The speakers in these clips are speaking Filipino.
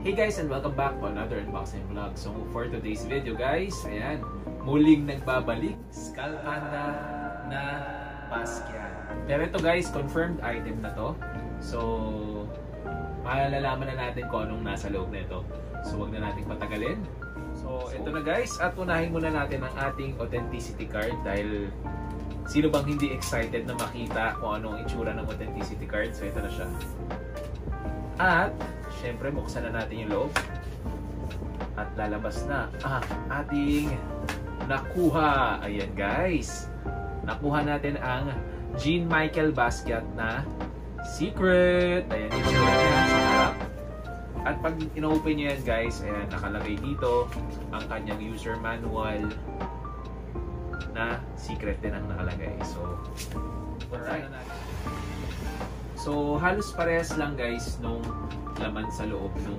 Hey guys, and welcome back to another unboxing vlog. So for today's video guys, ayan, muling nagbabalik Skull Panda na Basquiat. Pero ito guys, confirmed item na to. So malalaman na natin kung anong nasa loob na ito. So wag na natin patagalin. So ito na guys, at unahin muna natin ang ating authenticity card dahil sino bang hindi excited na makita kung anong itsura ng authenticity card. So ito na siya. At syempre, buksan na natin yung loob. At lalabas na ang ating nakuha. Ayan guys. Nakuha natin ang Jean-Michel Basquiat na Secret. Ayan yung itsura niya sa harap. At pag ino-open nyo yan guys, ayan, nakalagay dito ang kanyang user manual na Secret din ang nakalagay. So, alright. So, halos parehas lang guys nung laman sa loob nung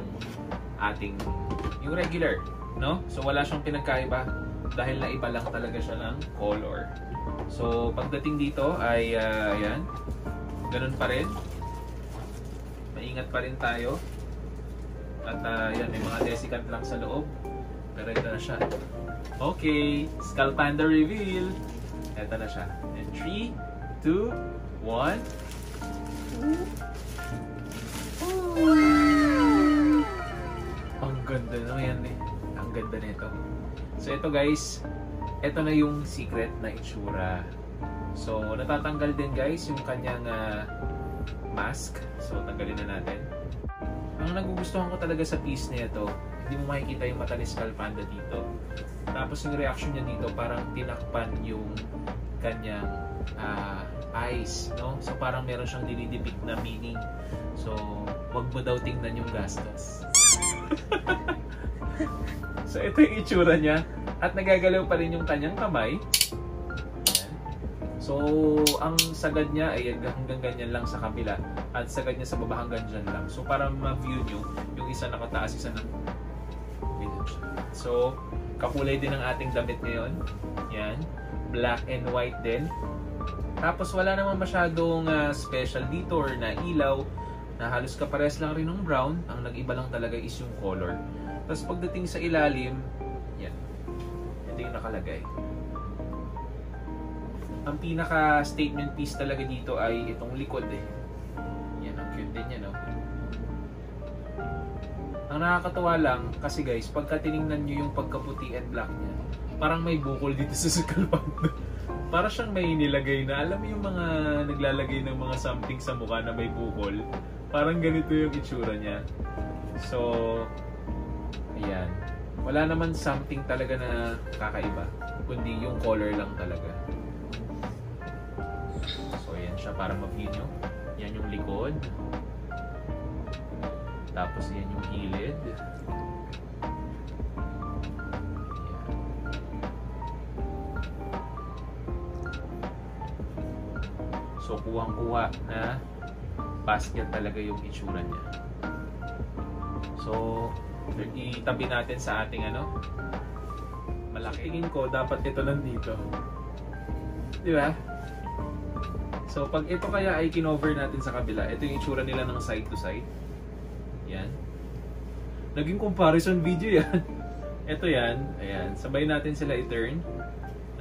ating yung regular, no? So wala siyang pinagkaiba dahil naiba lang talaga siya ng color. So pagdating dito ay ayan, ganun pa rin, maingat pa rin tayo at yan, may mga desiccant lang sa loob, pero ito na siya. Okay, Skull Panda reveal. Ito na siya. And 3, 2, 1. Ang ganda no yan eh. Ang ganda nito. So ito guys, ito na yung secret na itsura. So natatanggal din guys yung kanyang mask. So tanggalin na natin. Ang nagugustuhan ko talaga sa piece na ito, hindi mo makikita yung mata ni Skull Panda dito. Tapos yung reaction niya dito, parang tinakpan yung kanyang eyes, no? So parang meron siyang dinidepict na meaning. So wag mo daw tingnan yung gastos. So ito yung itsura niya at nagagalaw pa rin yung kanyang kamay. Ayan. So ang sagad niya ay hanggang ganyan lang sa kabila at sagad niya sa baba hanggang dyan lang. So para ma-view nyo, yung isa nakataas, isa na ganyan siya. So kakulay din ang ating damit ngayon. Yan, black and white din. Tapos wala naman masyadong special dito or na ilaw, na halos kapares lang rin ng brown. Ang nag-iba lang talaga is yung color. Tapos pagdating sa ilalim, yan, ito yung nakalagay. Ang pinaka statement piece talaga dito ay itong likod eh. Yan, ang cute din yan, no? Ang nakakatawa lang kasi guys, pagka tinignan nyo yung pagkaputi and black niya, parang may bukol dito sa Skull Panda. Para siyang may nilagay na, alam mo yung mga naglalagay ng mga something sa mukha na may bukol. Parang ganito yung itsura niya. So, ayan. Wala naman something talaga na kakaiba, kundi yung color lang talaga. So, ayan siya para ma-view nyo. Yan yung likod. Tapos yan yung gilid. So, kuwang-kuwa na Basquiat talaga yung itsura niya. So, itabi natin sa ating malaki. Tingin ko, dapat ito nandito. Di ba? So, pag ito kaya ay kinover natin sa kabila, ito yung itsura nila ng side to side. Yan. Naging comparison video yan. Ito yan. Ayan. Sabay natin sila i-turn.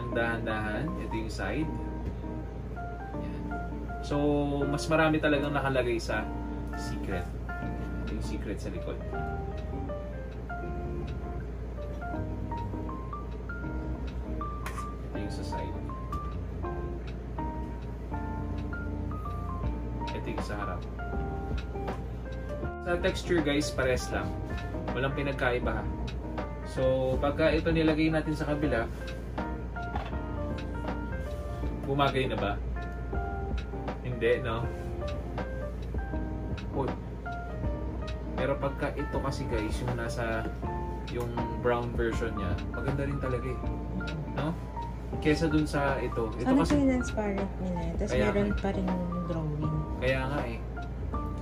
Ang dahan-dahan. Ito yung side. So, mas marami talagang nakalagay sa Secret. Ito yung Secret sa likod. Ito yung sa side. Ito yung sa harap. Sa texture guys, pares lang. Walang pinagkaiba. So, pagka ito nilagay natin sa kabila, bumagay na ba? Hindi, no? Oh. Pero pagka ito kasi guys, yung nasa yung brown version niya, maganda rin talaga eh. No? Kesa dun sa ito. Ito sana kasi transparent nila. Tapos meron pa rin drawing. Kaya nga eh.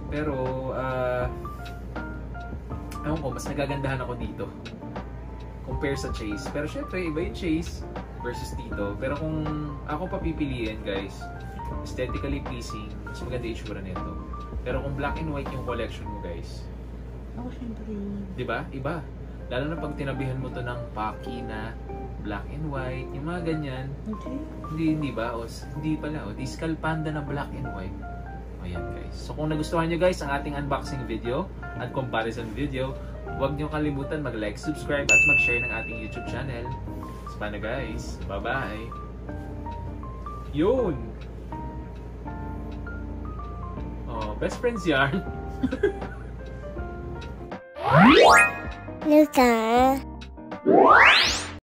Pero, ewan ko, mas nagagandahan ako dito compare sa Chase. Pero syempre, iba yung Chase versus dito. Pero kung ako papipiliin guys, aesthetically pleasing, mas maganda yung itsura nito. Pero kung black and white yung collection mo guys, Oo, syempre. Di ba? Iba. Lalo na pag tinabihan mo to ng Pocky na black and white, yung mga ganyan. Hindi ba? Hindi pala. Discal Panda na black and white. Ayan guys. So kung nagustuhan nyo guys ang ating unboxing video at comparison video, huwag nyo kalimutan mag-like, subscribe at mag-share ng ating YouTube channel. So paano guys? Bye-bye! Yun! Oh, best friends yarn! Luca.